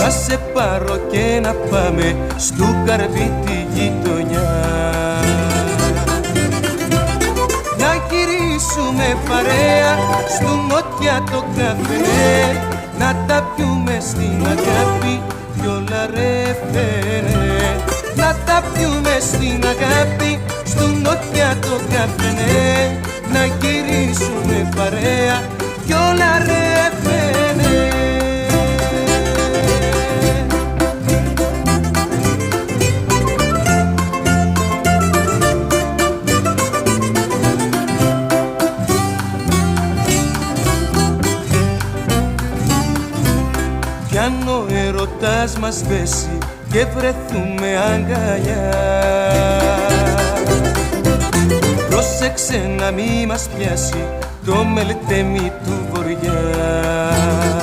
να σε πάρω και να πάμε στου Καρπί τη γειτονιά. Να γυρίσουμε παρέα στου Νότια το καφέ, να τα πιούμε στην αγάπη κι όλα ρε φέρε. Να τα πιούμε στην αγάπη στου Νότια το καφέ, να γυρίσουμε παρέα κι όλα ρε φέρε. Κι αν ο ερωτάς μας πέσει και βρεθούμε αγκαλιά, πρόσεξε να μη μας πιάσει το μελτέμι του βοριά.